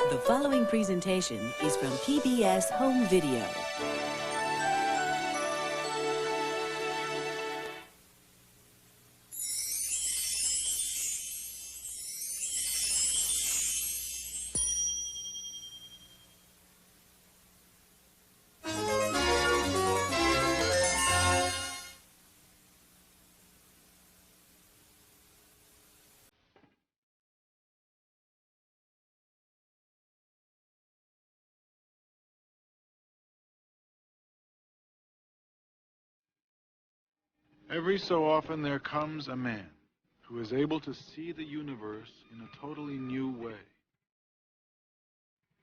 The following presentation is from PBS Home Video. Every so often there comes a man who is able to see the universe in a totally new way,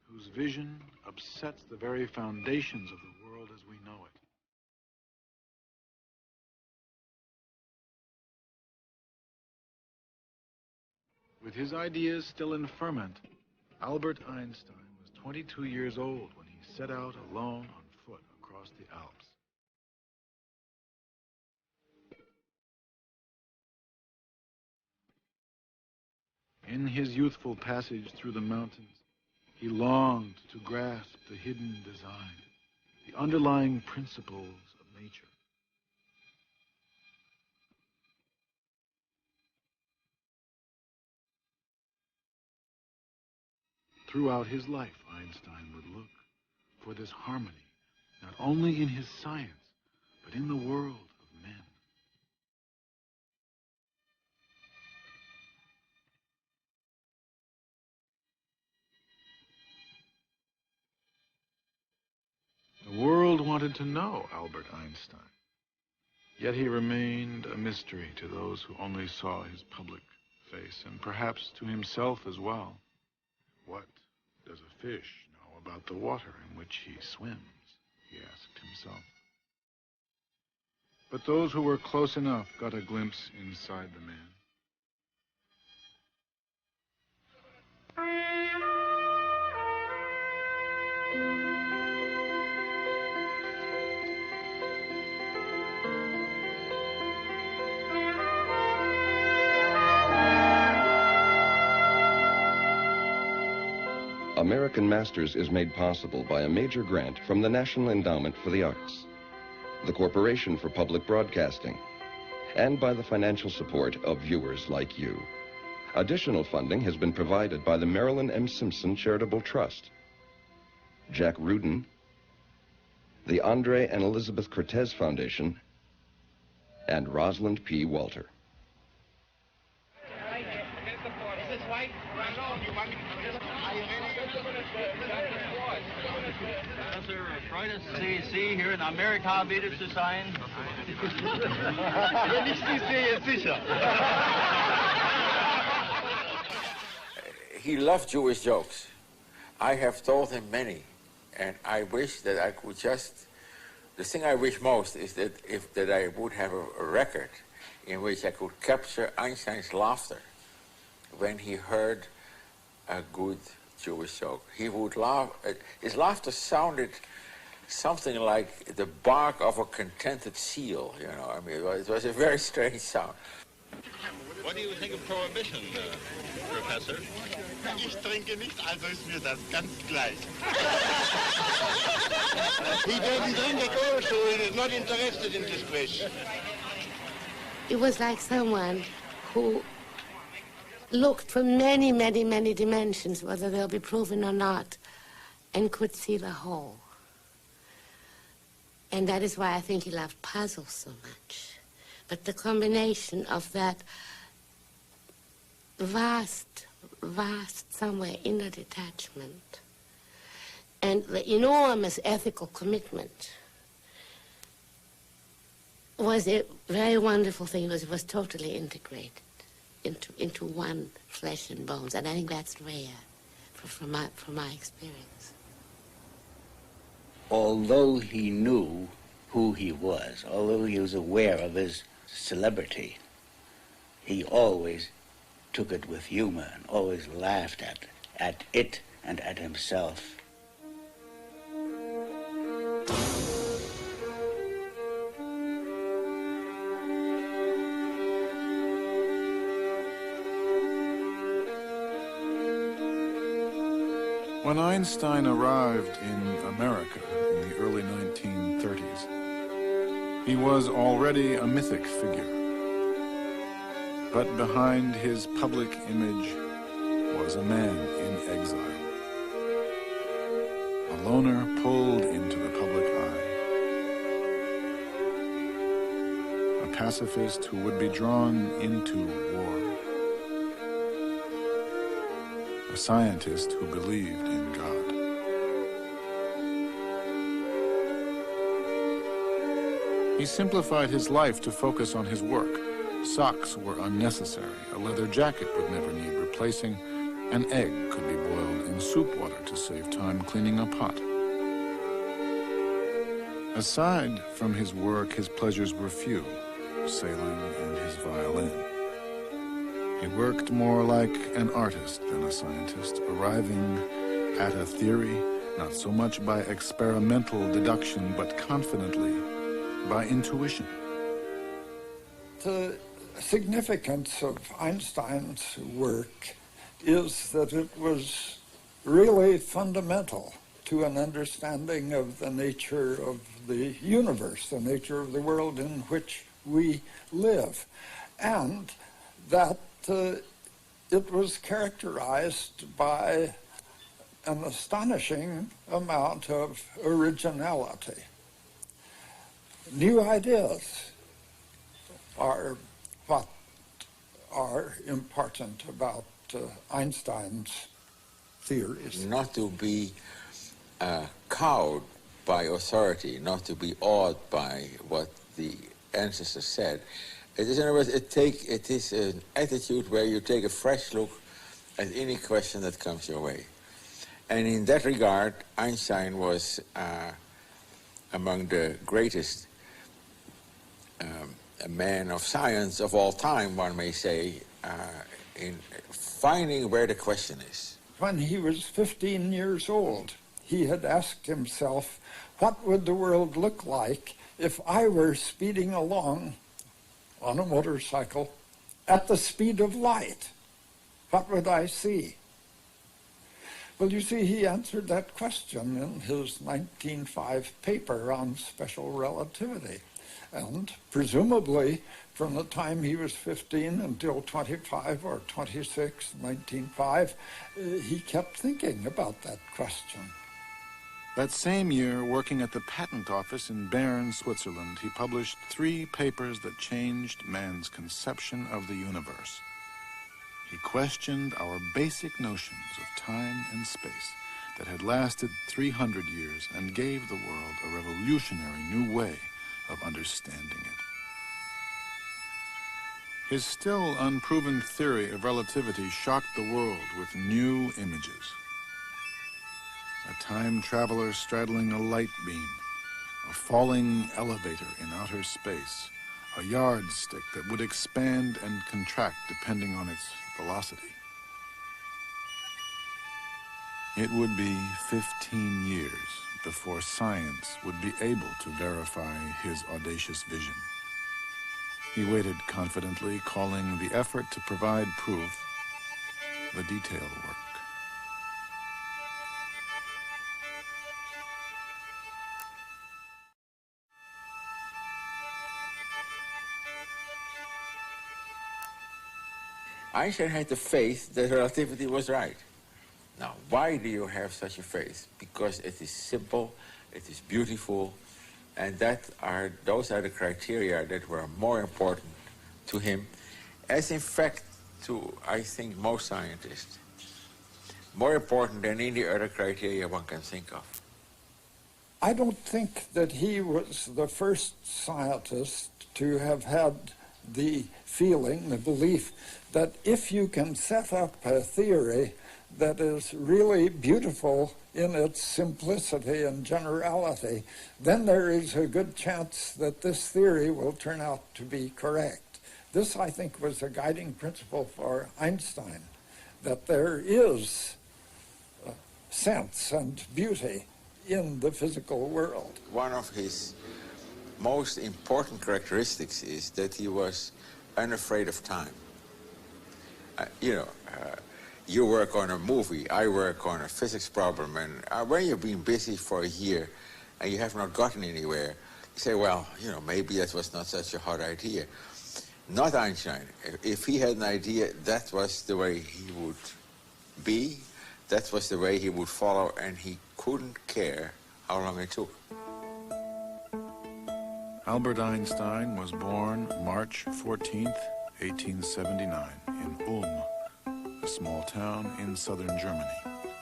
whose vision upsets the very foundations of the world as we know it. With his ideas still in ferment, Albert Einstein was 22 years old when he set out alone on foot across the Alps. In his youthful passage through the mountains, he longed to grasp the hidden design, the underlying principles of nature. Throughout his life, Einstein would look for this harmony, not only in his science, but in the world of men. The world wanted to know Albert Einstein, yet he remained a mystery to those who only saw his public face, and perhaps to himself as well. What does a fish know about the water in which he swims? He asked himself. But those who were close enough got a glimpse inside the man. American Masters is made possible by a major grant from the National Endowment for the Arts, the Corporation for Public Broadcasting, and by the financial support of viewers like you. Additional funding has been provided by the Marilyn M. Simpson Charitable Trust, Jack Rudin, the Andre and Elizabeth Cortez Foundation, and Rosalind P. Walter. Freut Sie hier in Amerika wieder zu sein? Wenn ich Sie sehe, sicher. He loved Jewish jokes. I have told him many, and I wish that I could just... The thing I wish most is that I would have a record in which I could capture Einstein's laughter when he heard a good Jewish joke. He would laugh. His laughter sounded something like the bark of a contented seal, you know. I mean, it was a very strange sound. What do you think of prohibition, Professor? Ich trinke nicht, also ist mir das ganz gleich. He doesn't drink at all, so he is not interested in this question. It was like someone who looked from many, many, many dimensions, whether they'll be proven or not, and could see the whole. And that is why I think he loved puzzles so much. But the combination of that vast, somewhere inner detachment and the enormous ethical commitment was a very wonderful thing. It was totally integrated into one flesh and bones, and I think that's rare from my experience. Although he knew who he was, although he was aware of his celebrity, he always took it with humor and always laughed at it and at himself. When Einstein arrived in America in the early 1930s, he was already a mythic figure. But behind his public image was a man in exile. A loner pulled into the public eye. A pacifist who would be drawn into war. A scientist who believed in God. He simplified his life to focus on his work. Socks were unnecessary. A leather jacket would never need replacing. An egg could be boiled in soup water to save time cleaning a pot. Aside from his work, his pleasures were few, sailing and his violin. He worked more like an artist than a scientist, arriving at a theory not so much by experimental deduction, but confidently by intuition. The significance of Einstein's work is that it was really fundamental to an understanding of the nature of the universe, the nature of the world in which we live, and that it was characterized by an astonishing amount of originality. New ideas are what are important about Einstein's theories. Not to be cowed by authority, not to be awed by what the ancestors said. It is, in other words, it is an attitude where you take a fresh look at any question that comes your way. And in that regard, Einstein was among the greatest men of science of all time, one may say, in finding where the question is. When he was 15 years old, he had asked himself, what would the world look like if I were speeding along on a motorcycle at the speed of light? What would I see? Well, you see, he answered that question in his 1905 paper on special relativity. And presumably, from the time he was 15 until 25 or 26, 1905, he kept thinking about that question. That same year, working at the patent office in Bern, Switzerland, he published 3 papers that changed man's conception of the universe. He questioned our basic notions of time and space that had lasted 300 years and gave the world a revolutionary new way of understanding it. His still unproven theory of relativity shocked the world with new images. A time traveler straddling a light beam, a falling elevator in outer space, a yardstick that would expand and contract depending on its velocity. It would be 15 years before science would be able to verify his audacious vision. He waited confidently, calling the effort to provide proof the detail work. Einstein had the faith that relativity was right. Now, why do you have such a faith? Because it is simple, it is beautiful, and those are the criteria that were more important to him, as in fact to, I think, most scientists. More important than any other criteria one can think of. I don't think that he was the first scientist to have had the feeling, the belief, that if you can set up a theory that is really beautiful in its simplicity and generality, then there is a good chance that this theory will turn out to be correct. This, I think, was a guiding principle for Einstein, that there is sense and beauty in the physical world. One of his most important characteristics is that he was unafraid of time. You work on a movie, I work on a physics problem, and when you've been busy for a year and you have not gotten anywhere, you say, well, you know, maybe that was not such a hard idea. Not Einstein. If he had an idea, that was the way he would be, that was the way he would follow, and he couldn't care how long it took. Albert Einstein was born March 14th, 1879, in Ulm, a small town in southern Germany,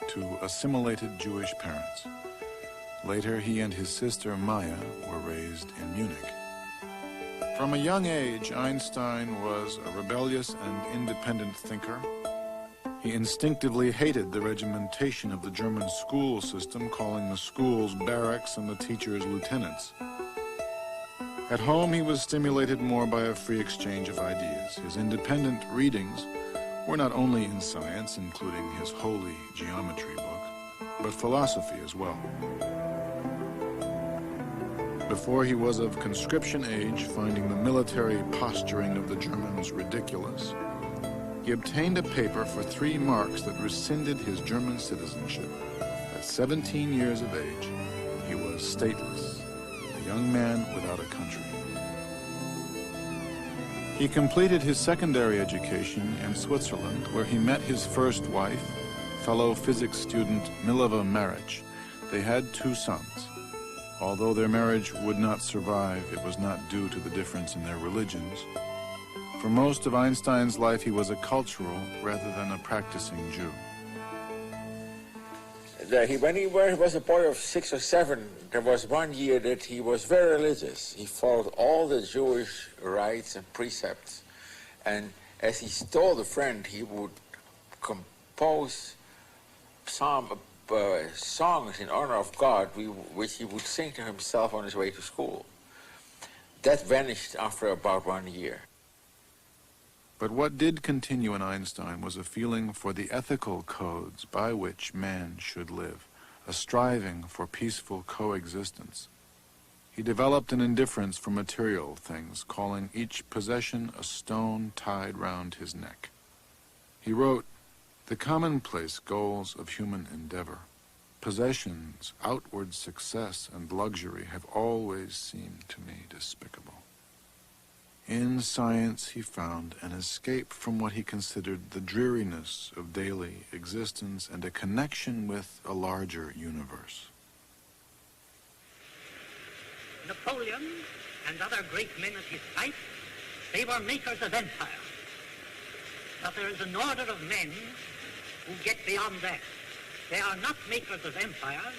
to assimilated Jewish parents. Later, he and his sister Maya were raised in Munich. From a young age, Einstein was a rebellious and independent thinker. He instinctively hated the regimentation of the German school system, calling the schools barracks and the teachers lieutenants. At home, he was stimulated more by a free exchange of ideas. His independent readings were not only in science, including his holy geometry book, but philosophy as well. Before he was of conscription age, finding the military posturing of the Germans ridiculous, he obtained a paper for 3 marks that rescinded his German citizenship. At 17 years of age, he was stateless, a young man without a country. He completed his secondary education in Switzerland, where he met his first wife, fellow physics student Mileva Maric. They had 2 sons. Although their marriage would not survive, it was not due to the difference in their religions. For most of Einstein's life, he was a cultural rather than a practicing Jew. When he was a boy of 6 or 7, there was one year that he was very religious. He followed all the Jewish rites and precepts. And as he told a friend, he would compose songs in honor of God, which he would sing to himself on his way to school. That vanished after about 1 year. But what did continue in Einstein was a feeling for the ethical codes by which man should live, a striving for peaceful coexistence. He developed an indifference for material things, calling each possession a stone tied round his neck. He wrote, "The commonplace goals of human endeavor, possessions, outward success, and luxury have always seemed to me despicable." In science, he found an escape from what he considered the dreariness of daily existence and a connection with a larger universe. Napoleon and other great men of his type, they were makers of empire. But there is an order of men who get beyond that. They are not makers of empire,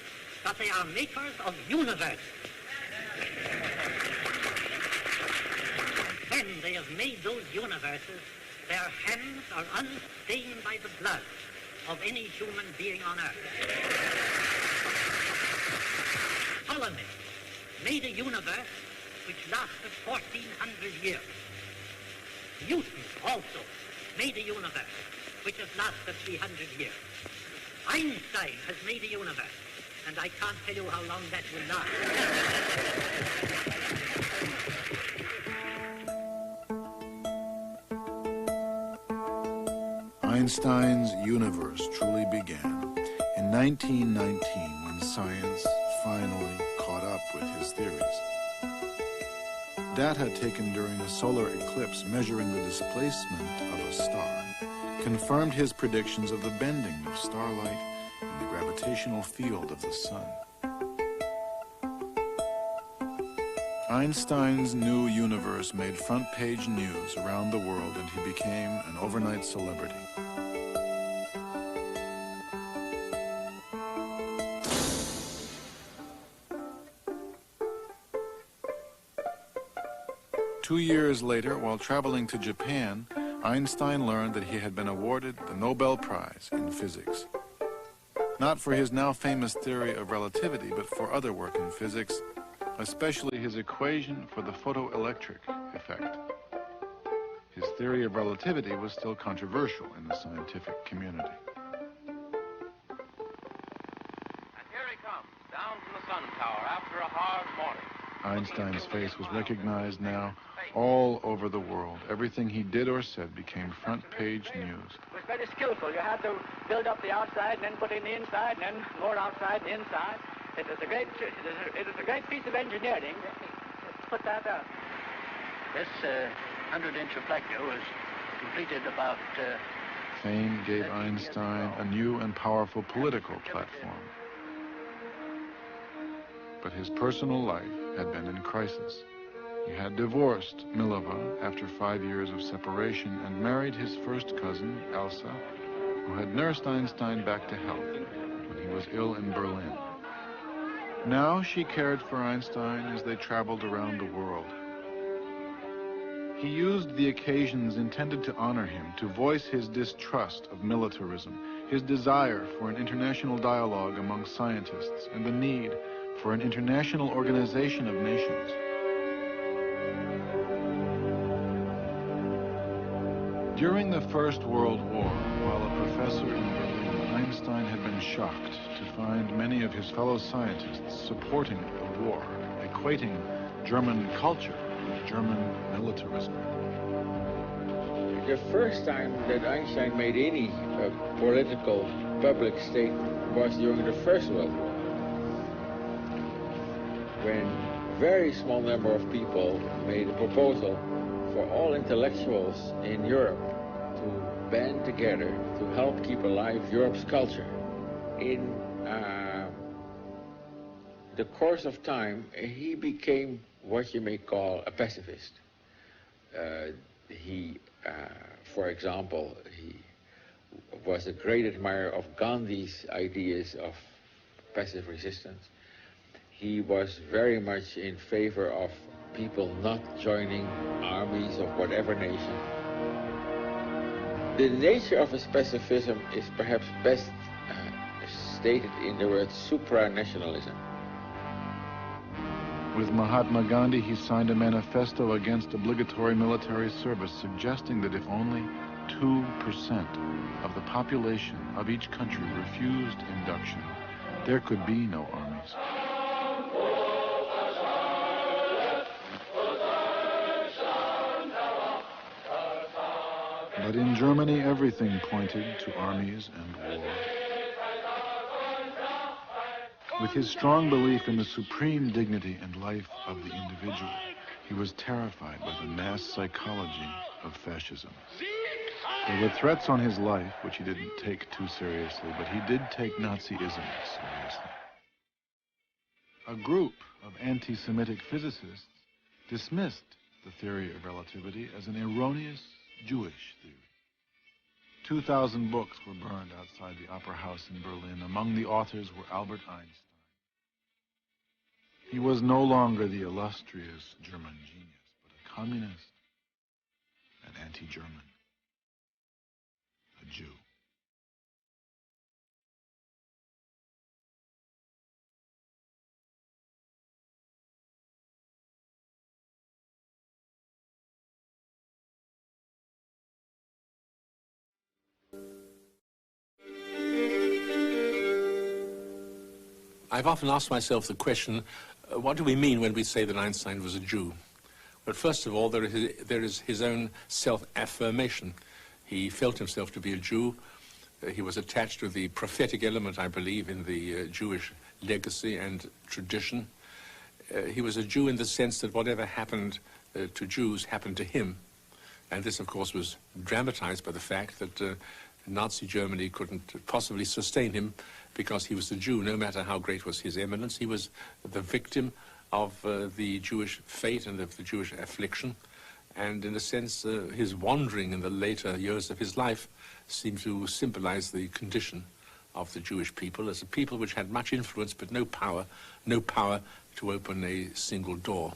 but they are makers of universe. When they have made those universes, their hands are unstained by the blood of any human being on earth. Ptolemy made a universe which lasted 1400 years. Newton also made a universe which has lasted 300 years. Einstein has made a universe, and I can't tell you how long that will last. Einstein's universe truly began in 1919 when science finally caught up with his theories. Data taken during a solar eclipse measuring the displacement of a star confirmed his predictions of the bending of starlight and the gravitational field of the sun. Einstein's new universe made front-page news around the world, and he became an overnight celebrity. Two years later, while traveling to Japan, Einstein learned that he had been awarded the Nobel Prize in physics. Not for his now famous theory of relativity, but for other work in physics, especially his equation for the photoelectric effect. His theory of relativity was still controversial in the scientific community. And here he comes, down from the sun tower after a hard morning. Einstein's face was recognized now all over the world. Everything he did or said became front-page news. With was very skillful. You had to build up the outside and then put in the inside and then more outside and inside. It is a great piece of engineering. Put that out. This 100-inch reflector was completed about... Fame gave Einstein a new and powerful political platform. But his personal life had been in crisis. He had divorced Mileva after 5 years of separation and married his first cousin, Elsa, who had nursed Einstein back to health when he was ill in Berlin. Now she cared for Einstein as they traveled around the world. He used the occasions intended to honor him to voice his distrust of militarism, his desire for an international dialogue among scientists, and the need for an international organization of nations. During the First World War, while a professor in Berlin, Einstein had been shocked to find many of his fellow scientists supporting the war, equating German culture with German militarism. The first time that Einstein made any political public statement was during the First World War, when a very small number of people made a proposal for all intellectuals in Europe to band together to help keep alive Europe's culture. In the course of time, he became what you may call a pacifist. For example, he was a great admirer of Gandhi's ideas of passive resistance. He was very much in favor of people not joining armies of whatever nation. The nature of his pacifism is perhaps best stated in the word supranationalism. With Mahatma Gandhi, he signed a manifesto against obligatory military service, suggesting that if only 2% of the population of each country refused induction, there could be no armies. But in Germany, everything pointed to armies and war. With his strong belief in the supreme dignity and life of the individual, he was terrified by the mass psychology of fascism. There were threats on his life, which he didn't take too seriously, but he did take Nazism seriously. A group of anti-Semitic physicists dismissed the theory of relativity as an erroneous Jewish theory. 2,000 books were burned outside the Opera House in Berlin. Among the authors were Albert Einstein. He was no longer the illustrious German genius, but a communist, an anti-German, a Jew. I've often asked myself the question, what do we mean when we say that Einstein was a Jew? But first of all, there is his own self-affirmation. He felt himself to be a Jew. He was attached to the prophetic element, I believe, in the Jewish legacy and tradition. He was a Jew in the sense that whatever happened to Jews happened to him. And this, of course, was dramatized by the fact that Nazi Germany couldn't possibly sustain him because he was a Jew. No matter how great was his eminence, he was the victim of the Jewish fate and of the Jewish affliction. And in a sense, his wandering in the later years of his life seemed to symbolize the condition of the Jewish people as a people which had much influence but no power to open a single door.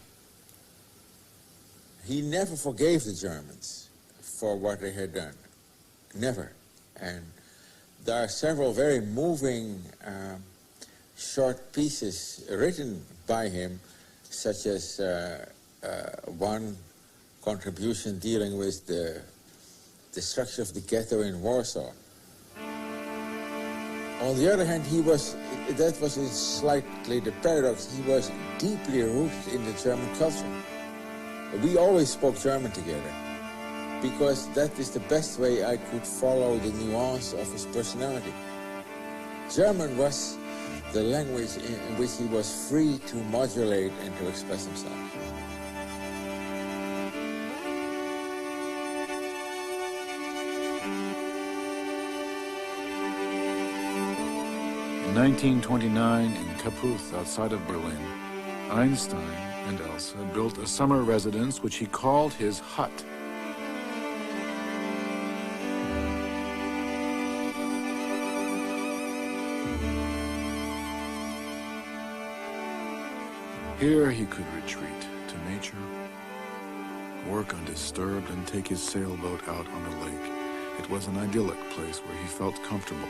He never forgave the Germans for what they had done. Never. And there are several very moving short pieces written by him, such as one contribution dealing with the destruction of the ghetto in Warsaw. On the other hand, that was slightly the paradox, he was deeply rooted in the German culture. We always spoke German together. because that is the best way I could follow the nuance of his personality. German was the language in which he was free to modulate and to express himself. In 1929, in Kaputh, outside of Berlin, Einstein and Elsa built a summer residence which he called his hut. Here he could retreat to nature, work undisturbed, and take his sailboat out on the lake. It was an idyllic place where he felt comfortable,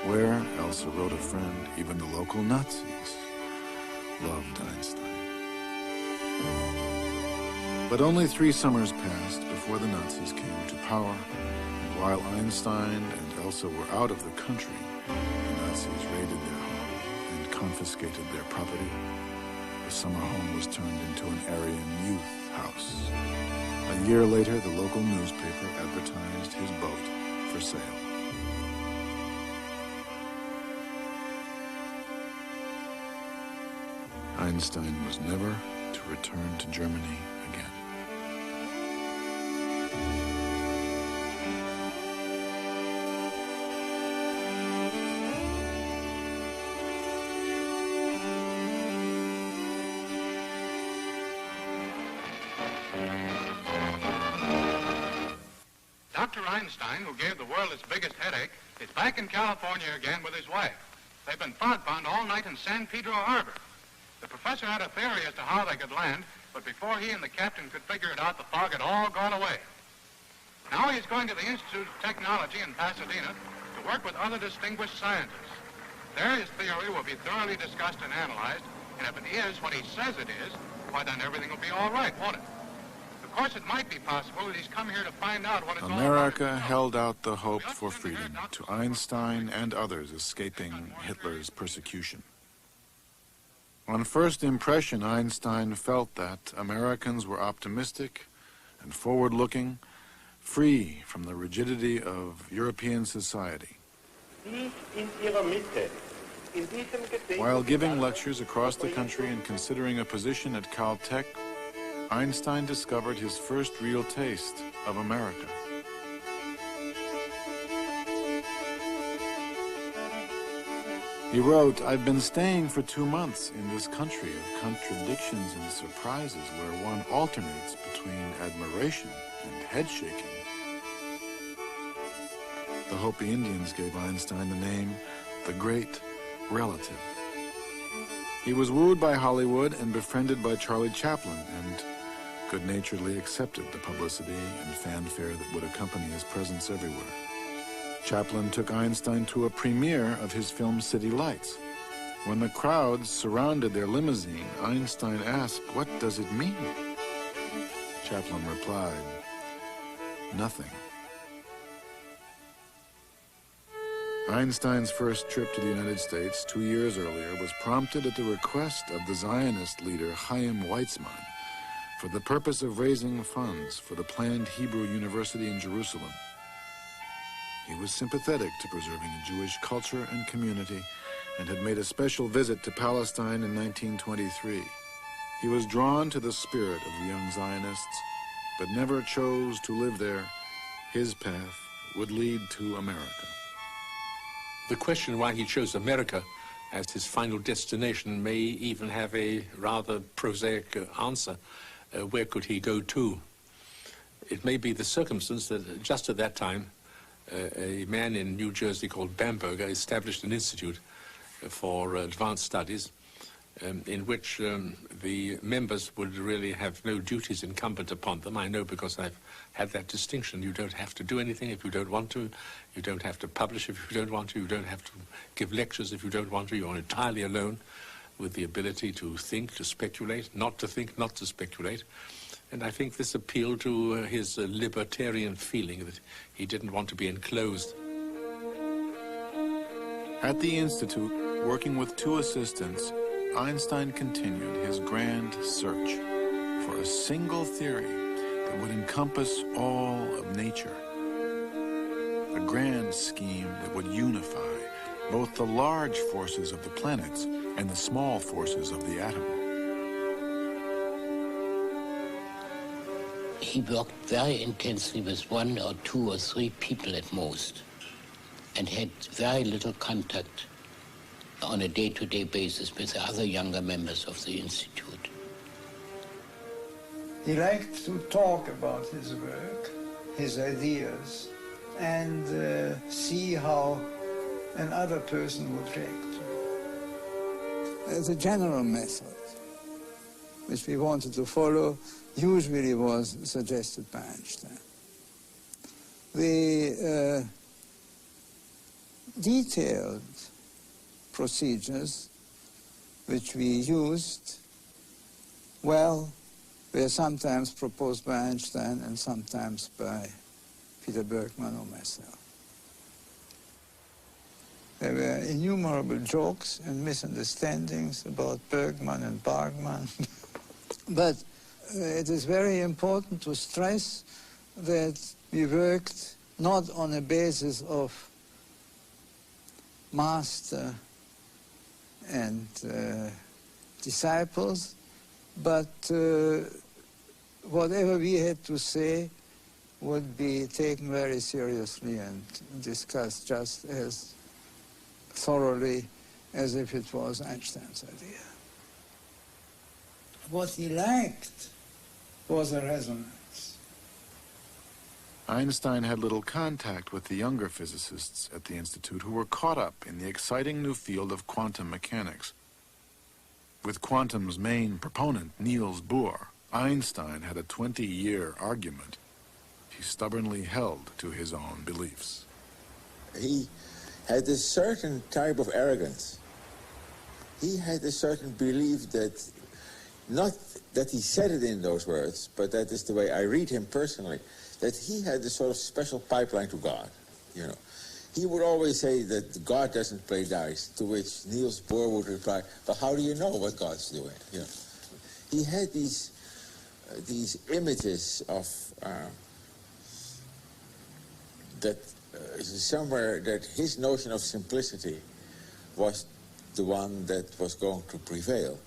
where, Elsa wrote a friend, even the local Nazis loved Einstein. But only 3 summers passed before the Nazis came to power, and while Einstein and Elsa were out of the country, the Nazis raided their home and confiscated their property. The summer home was turned into an Aryan youth house. A year later, the local newspaper advertised his boat for sale. Einstein was never to return to Germany again. Dr. Einstein, who gave the world its biggest headache, is back in California again with his wife. They've been fog-bound all night in San Pedro Harbor. The professor had a theory as to how they could land, but before he and the captain could figure it out, the fog had all gone away. Now he's going to the Institute of Technology in Pasadena to work with other distinguished scientists. There his theory will be thoroughly discussed and analyzed, and if it is what he says it is, why then everything will be all right, won't it? Of course, it might be possible that he's come here to find out what it's all about. America held out the hope for freedom to Einstein and others escaping Hitler's persecution. On first impression, Einstein felt that Americans were optimistic and forward-looking, free from the rigidity of European society. While giving lectures across the country and considering a position at Caltech, Einstein discovered his first real taste of America. He wrote, "I've been staying for 2 months in this country of contradictions and surprises where one alternates between admiration and head-shaking." The Hopi Indians gave Einstein the name the Great Relative. He was wooed by Hollywood and befriended by Charlie Chaplin, and good-naturedly accepted the publicity and fanfare that would accompany his presence everywhere. Chaplin took Einstein to a premiere of his film City Lights. When the crowds surrounded their limousine, Einstein asked, "What does it mean?" Chaplin replied, "Nothing." Einstein's first trip to the United States 2 years earlier was prompted at the request of the Zionist leader Chaim Weizmann for the purpose of raising funds for the planned Hebrew University in Jerusalem. He was sympathetic to preserving a Jewish culture and community and had made a special visit to Palestine in 1923. He was drawn to the spirit of the young Zionists, but never chose to live there. His path would lead to America. The question why he chose America as his final destination may even have a rather prosaic answer. Where could he go to? It may be the circumstance that just at that time, a man in New Jersey called Bamberger established an institute for advanced studies in which the members would really have no duties incumbent upon them. I know because I've had that distinction. You don't have to do anything if you don't want to. You don't have to publish if you don't want to. You don't have to give lectures if you don't want to. You're entirely alone with the ability to think, to speculate, not to think, not to speculate. And I think this appealed to his libertarian feeling that he didn't want to be enclosed. At the Institute, working with 2 assistants, Einstein continued his grand search for a single theory that that would encompass all of nature. A grand scheme that would unify both the large forces of the planets and the small forces of the atom. He worked very intensely with 1 or 2 or 3 people at most, and had very little contact on a day-to-day basis with the other younger members of the Institute. He liked to talk about his work, his ideas, and see how another person would react. The general method, which we wanted to follow, usually was suggested by Einstein. The detailed procedures which we used, well, were sometimes proposed by Einstein and sometimes by Peter Bergman or myself. There were innumerable jokes and misunderstandings about Bergman and Bergman. But it is very important to stress that we worked not on a basis of master and disciples, but whatever we had to say would be taken very seriously and discussed just as thoroughly as if it was Einstein's idea. What he liked was a resonance. Einstein had little contact with the younger physicists at the Institute who were caught up in the exciting new field of quantum mechanics. With quantum's main proponent, Niels Bohr, Einstein had a 20-year argument. He stubbornly held to his own beliefs. He had a certain type of arrogance. He had a certain belief that, not that he said it in those words, but that is the way I read him personally, that he had a sort of special pipeline to God, you know. He would always say that God doesn't play dice, to which Niels Bohr would reply, but how do you know what God's doing? You know. He had these images of somewhere that his notion of simplicity was the one that was going to prevail.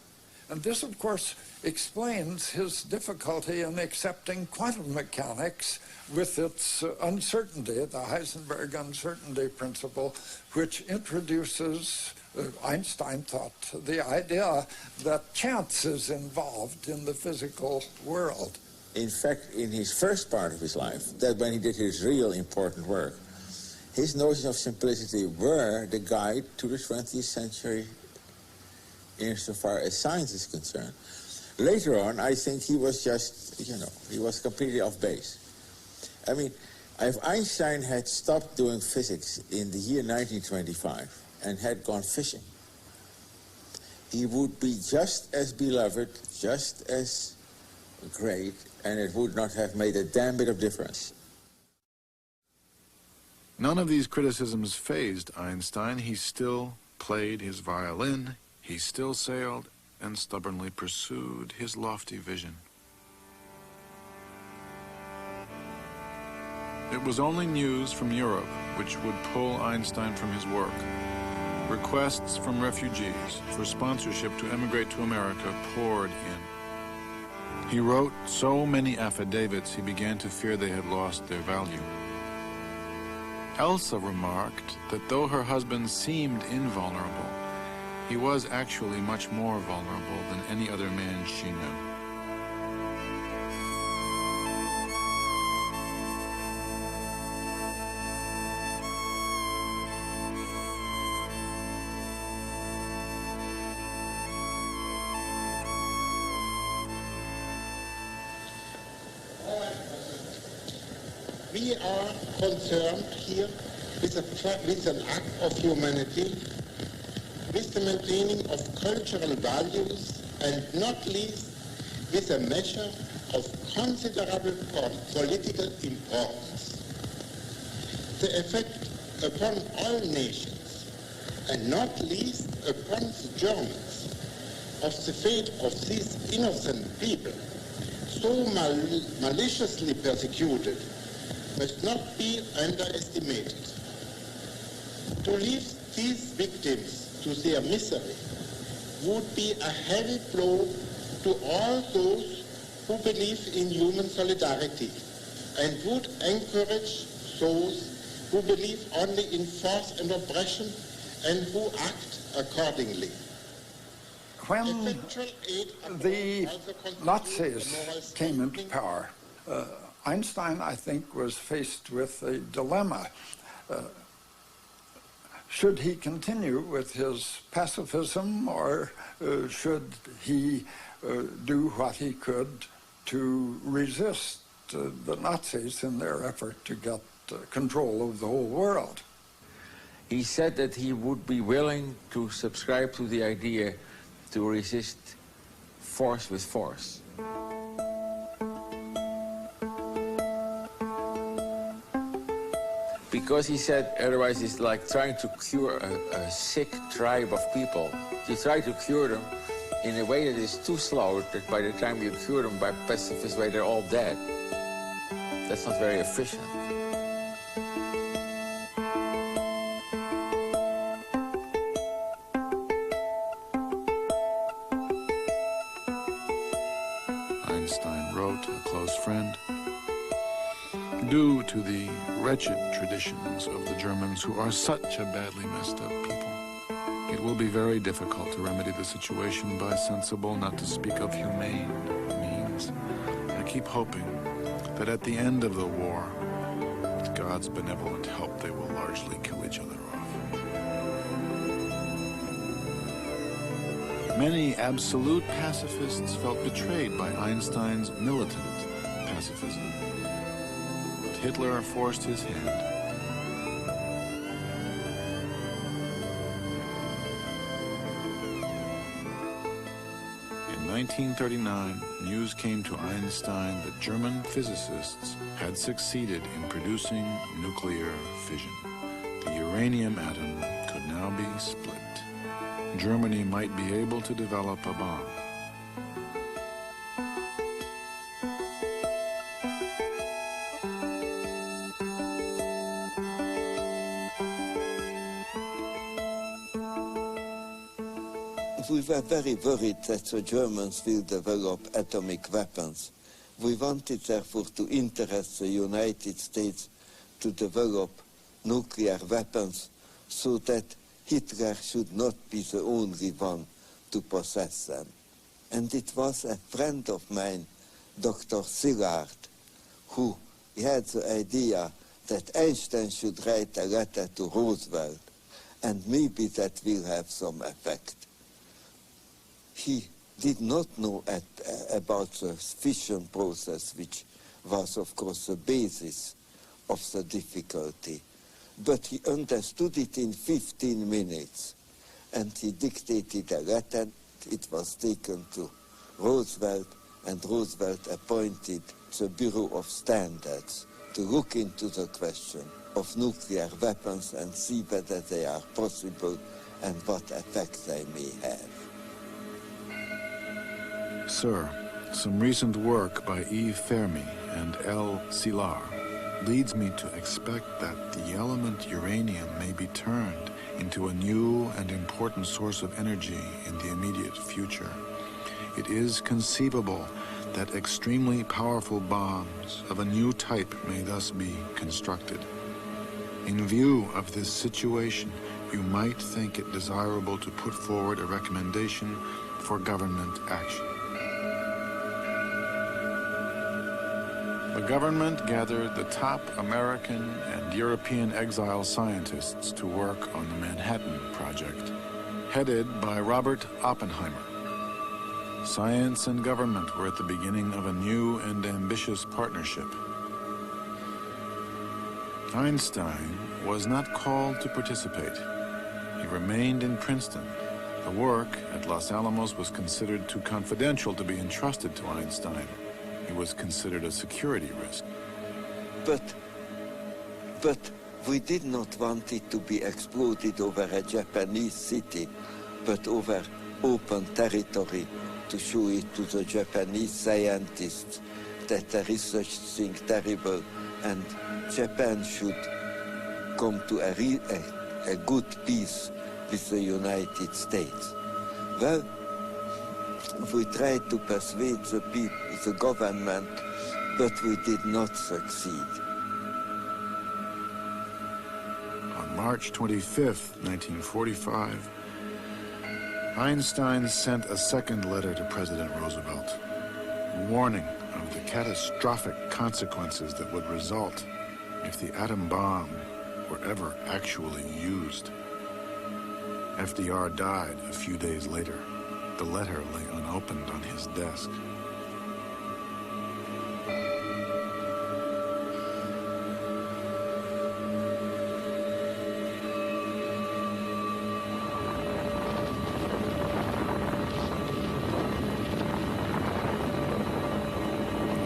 And this, of course, explains his difficulty in accepting quantum mechanics with its uncertainty, the Heisenberg uncertainty principle, which introduces, Einstein thought, the idea that chance is involved in the physical world. In fact, in his first part of his life, that when he did his real important work, his notions of simplicity were the guide to the 20th century insofar as science is concerned. Later on, I think he was just, you know, he was completely off base. I mean, if Einstein had stopped doing physics in the year 1925 and had gone fishing, he would be just as beloved, just as great, and it would not have made a damn bit of difference. None of these criticisms fazed Einstein. He still played his violin, he still sailed, and stubbornly pursued his lofty vision. It was only news from Europe which would pull Einstein from his work. Requests from refugees for sponsorship to emigrate to America poured in. He wrote so many affidavits he began to fear they had lost their value. Elsa remarked that though her husband seemed invulnerable, he was actually much more vulnerable than any other man she knew. We are concerned here with an act of humanity, with the maintaining of cultural values, and not least with a measure of considerable political importance. The effect upon all nations, and not least upon the Germans, of the fate of these innocent people so maliciously persecuted must not be underestimated. To leave these victims to their misery would be a heavy blow to all those who believe in human solidarity and would encourage those who believe only in force and oppression and who act accordingly. When the Nazis came into power, Einstein, I think, was faced with a dilemma. Should he continue with his pacifism, or should he do what he could to resist the Nazis in their effort to get control of the whole world? He said that he would be willing to subscribe to the idea to resist force with force. Because he said otherwise it's like trying to cure a sick tribe of people. You try to cure them in a way that is too slow, that by the time you cure them by pacifist way, they're all dead. That's not very efficient. Einstein wrote a close friend, due to the wretched traditions of the Germans, who are such a badly messed up people, it will be very difficult to remedy the situation by sensible, not to speak of humane, means. I keep hoping that at the end of the war, with God's benevolent help, they will largely kill each other off. Many absolute pacifists felt betrayed by Einstein's militant pacifism. Hitler forced his hand. In 1939, news came to Einstein that German physicists had succeeded in producing nuclear fission. The uranium atom could now be split. Germany might be able to develop a bomb. We were very worried that the Germans will develop atomic weapons. We wanted, therefore, to interest the United States to develop nuclear weapons so that Hitler should not be the only one to possess them. And it was a friend of mine, Dr. Szilard, who had the idea that Einstein should write a letter to Roosevelt, and maybe that will have some effect. He did not know about the fission process, which was, of course, the basis of the difficulty. But he understood it in 15 minutes, and he dictated a letter. It was taken to Roosevelt, and Roosevelt appointed the Bureau of Standards to look into the question of nuclear weapons and see whether they are possible and what effect they may have. Sir, some recent work by E. Fermi and L. Szilard leads me to expect that the element uranium may be turned into a new and important source of energy in the immediate future. It is conceivable that extremely powerful bombs of a new type may thus be constructed. In view of this situation, you might think it desirable to put forward a recommendation for government action. The government gathered the top American and European exile scientists to work on the Manhattan Project, headed by Robert Oppenheimer. Science and government were at the beginning of a new and ambitious partnership. Einstein was not called to participate. He remained in Princeton. The work at Los Alamos was considered too confidential to be entrusted to Einstein. It was considered a security risk. But we did not want it to be exploded over a Japanese city, but over open territory to show it to the Japanese scientists that there is such thing terrible and Japan should come to a good peace with the United States. Well, we tried to persuade the people, the government, but we did not succeed. On March 25th, 1945, Einstein sent a second letter to President Roosevelt, warning of the catastrophic consequences that would result if the atom bomb were ever actually used. FDR died a few days later. The letter lay unopened on his desk.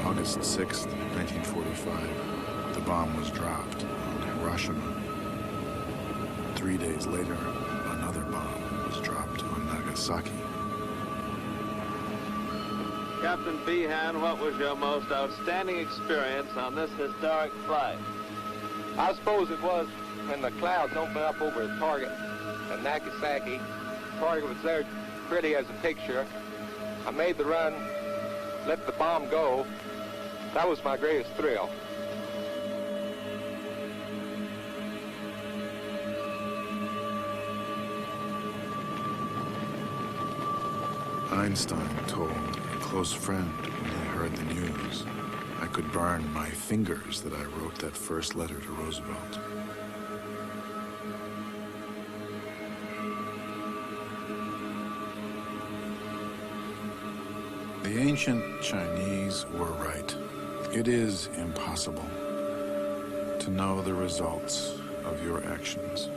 August 6th, 1945, the bomb was dropped on Hiroshima. 3 days later, another bomb was dropped on Nagasaki. Captain Behan, what was your most outstanding experience on this historic flight? I suppose it was when the clouds opened up over the target at Nagasaki. The target was there pretty as a picture. I made the run, let the bomb go. That was my greatest thrill. Einstein told a close friend when he heard the news, "I could burn my fingers that I wrote that first letter to Roosevelt." The ancient Chinese were right. It is impossible to know the results of your actions.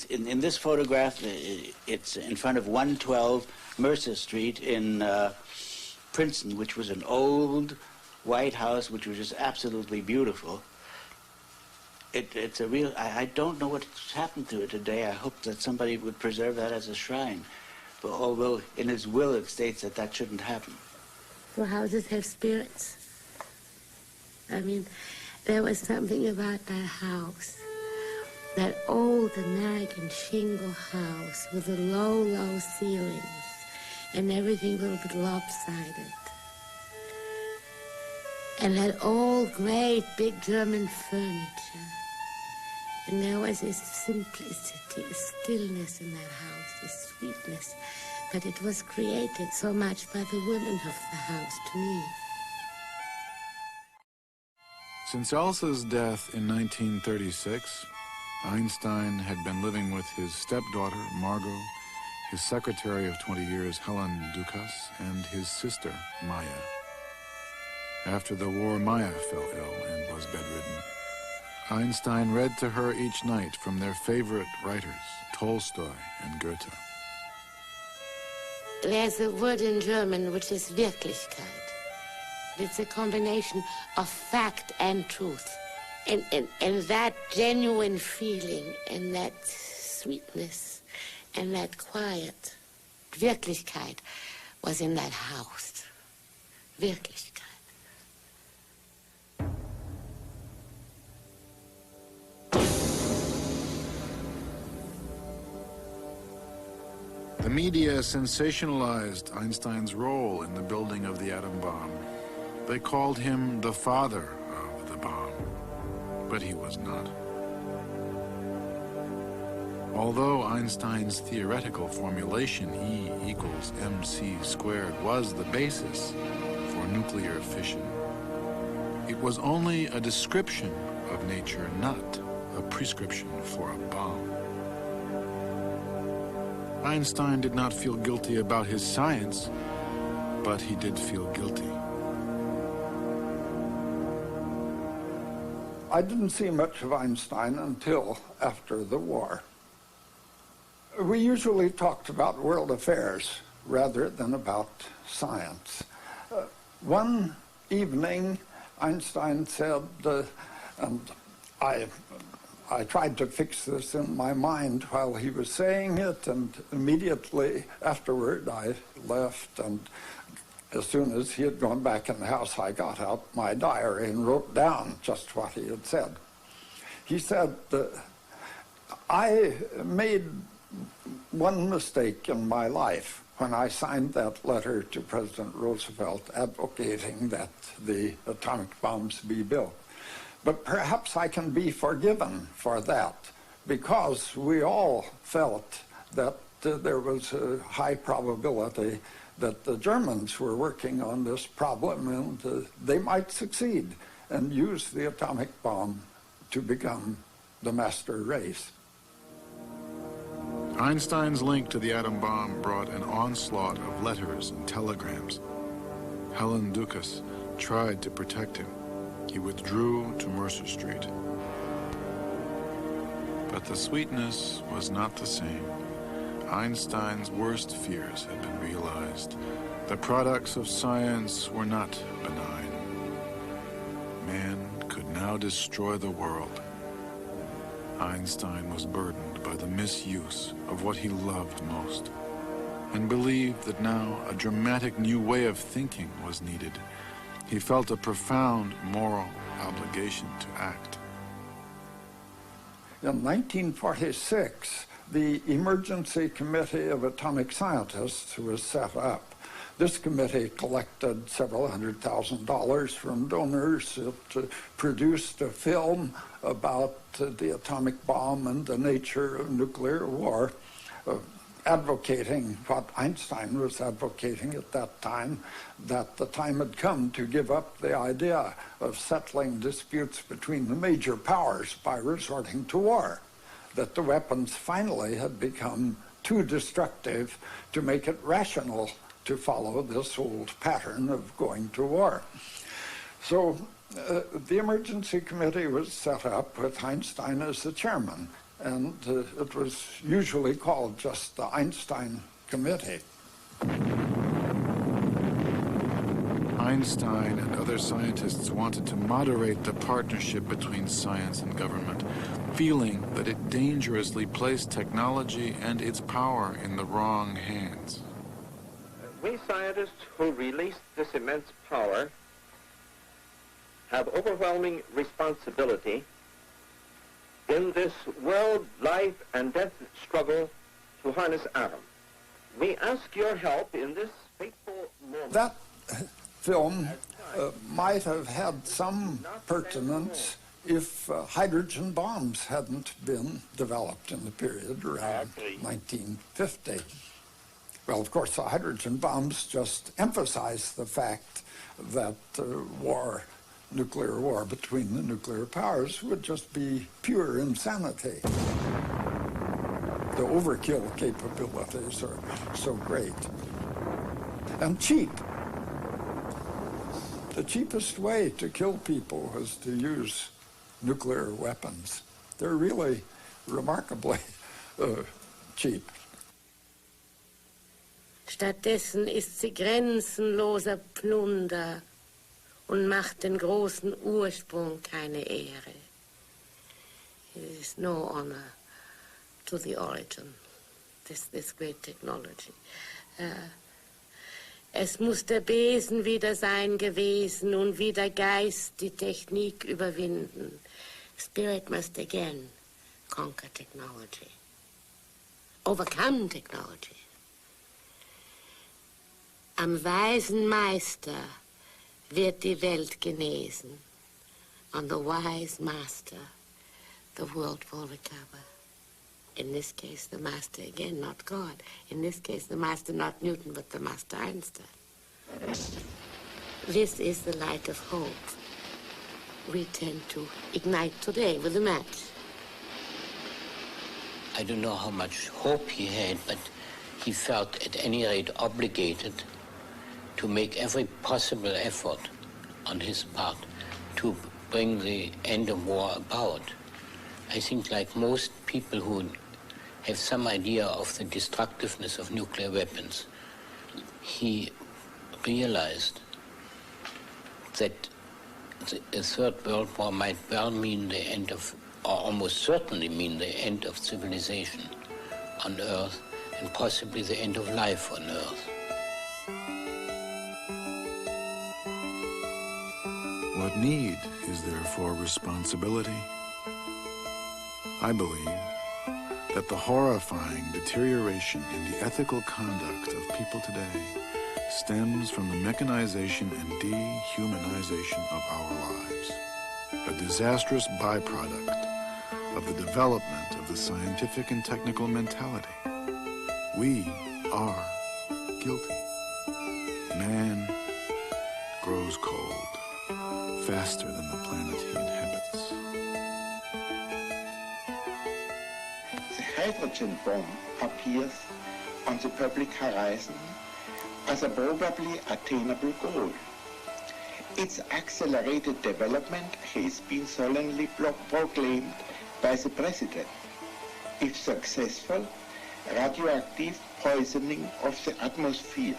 In this photograph, it's in front of 112 Mercer Street in Princeton, which was an old white house, which was just absolutely beautiful. It's a real, I don't know what's happened to it today. I hope that somebody would preserve that as a shrine. But although in his will it states that that shouldn't happen. So houses have spirits. I mean, there was something about that house. That old American shingle house with the low, low ceilings and everything a little bit lopsided. And that old, great, big German furniture. And there was this simplicity, a stillness in that house, this sweetness. But it was created so much by the women of the house, to me. Since Elsa's death in 1936, Einstein had been living with his stepdaughter, Margot, his secretary of 20 years, Helen Dukas, and his sister, Maya. After the war, Maya fell ill and was bedridden. Einstein read to her each night from their favorite writers, Tolstoy and Goethe. There's a word in German which is Wirklichkeit. It's a combination of fact and truth. And that genuine feeling and that sweetness and that quiet, Wirklichkeit, was in that house. Wirklichkeit. The media sensationalized Einstein's role in the building of the atom bomb. They called him the father of the bomb, but he was not. Although Einstein's theoretical formulation E equals mc squared was the basis for nuclear fission, it was only a description of nature, not a prescription for a bomb. Einstein did not feel guilty about his science, but he did feel guilty. I didn't see much of Einstein until after the war. We usually talked about world affairs rather than about science. One evening, Einstein said, and I tried to fix this in my mind while he was saying it, and immediately afterward I left, and as soon as he had gone back in the house, I got out my diary and wrote down just what he had said. He said, I made one mistake in my life when I signed that letter to President Roosevelt advocating that the atomic bombs be built. But perhaps I can be forgiven for that, because we all felt that there was a high probability that the Germans were working on this problem, and they might succeed and use the atomic bomb to become the master race. Einstein's link to the atom bomb brought an onslaught of letters and telegrams. Helen Dukas tried to protect him. He withdrew to Mercer Street. But the sweetness was not the same. Einstein's worst fears had been realized. The products of science were not benign. Man could now destroy the world. Einstein was burdened by the misuse of what he loved most, and believed that now a dramatic new way of thinking was needed. He felt a profound moral obligation to act. In 1946, the Emergency Committee of Atomic Scientists was set up. This committee collected several $100,000 from donors. It produced a film about the atomic bomb and the nature of nuclear war, advocating what Einstein was advocating at that time, that the time had come to give up the idea of settling disputes between the major powers by resorting to war, that the weapons finally had become too destructive to make it rational to follow this old pattern of going to war. So the emergency committee was set up with Einstein as the chairman, and it was usually called just the Einstein Committee. Einstein and other scientists wanted to moderate the partnership between science and government, feeling that it dangerously placed technology and its power in the wrong hands. We scientists who released this immense power have overwhelming responsibility in this world life and death struggle to harness atom. We ask your help in this fateful moment. That film might have had some pertinence if hydrogen bombs hadn't been developed in the period around 1950. Well, of course, the hydrogen bombs just emphasize the fact that nuclear war between the nuclear powers would just be pure insanity. The overkill capabilities are so great. And cheap. The cheapest way to kill people is to use nuclear weapons. They're really remarkably cheap. Stattdessen ist sie grenzenloser Plunder und macht den großen Ursprung keine Ehre. It is no honor to the origin, this great technology. Es muss der Besen wieder sein gewesen und wie der Geist die Technik überwinden. Spirit must again conquer technology, overcome technology. Am weisen Meister wird die Welt genesen. On the wise master, the world will recover. In this case, the master again, not God. In this case, the master not Newton, but the master Einstein. This is the light of hope we tend to ignite today with a match. I don't know how much hope he had, but he felt at any rate obligated to make every possible effort on his part to bring the end of war about. I think like most people who have some idea of the destructiveness of nuclear weapons, he realized that the Third World War might well mean the end of, or almost certainly mean the end of civilization on Earth, and possibly the end of life on Earth. What need is there for responsibility? I believe that the horrifying deterioration in the ethical conduct of people today stems from the mechanization and dehumanization of our lives, a disastrous byproduct of the development of the scientific and technical mentality. We are guilty. Man grows cold faster than the planet he inhabits. The hydrogen bomb appears on the public horizon as a probably attainable goal. Its accelerated development has been solemnly proclaimed by the President. If successful, radioactive poisoning of the atmosphere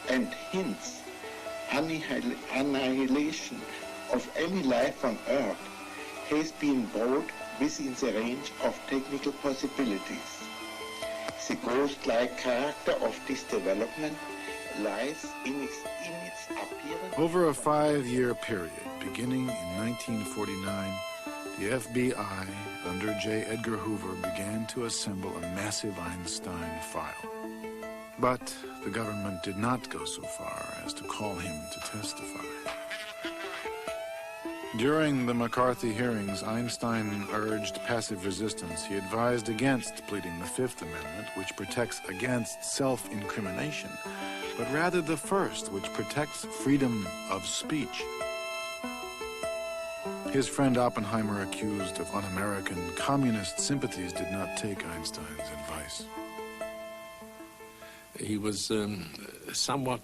and hence annihilation of any life on Earth has been brought within the range of technical possibilities. The ghost-like character of this development lies in its appearance. Over a 5-year period, beginning in 1949, the FBI, under J. Edgar Hoover, began to assemble a massive Einstein file. But the government did not go so far as to call him to testify. During the McCarthy hearings, Einstein urged passive resistance. He advised against pleading the Fifth Amendment, which protects against self-incrimination, but rather the First, which protects freedom of speech. His friend Oppenheimer, accused of un-American communist sympathies, did not take Einstein's advice. He was somewhat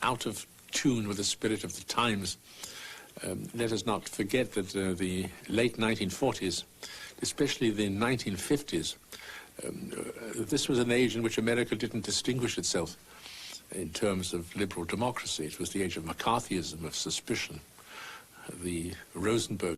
out of tune with the spirit of the times. Let us not forget that the late 1940s, especially the 1950s, this was an age in which America didn't distinguish itself in terms of liberal democracy. It was the age of McCarthyism, of suspicion. The Rosenberg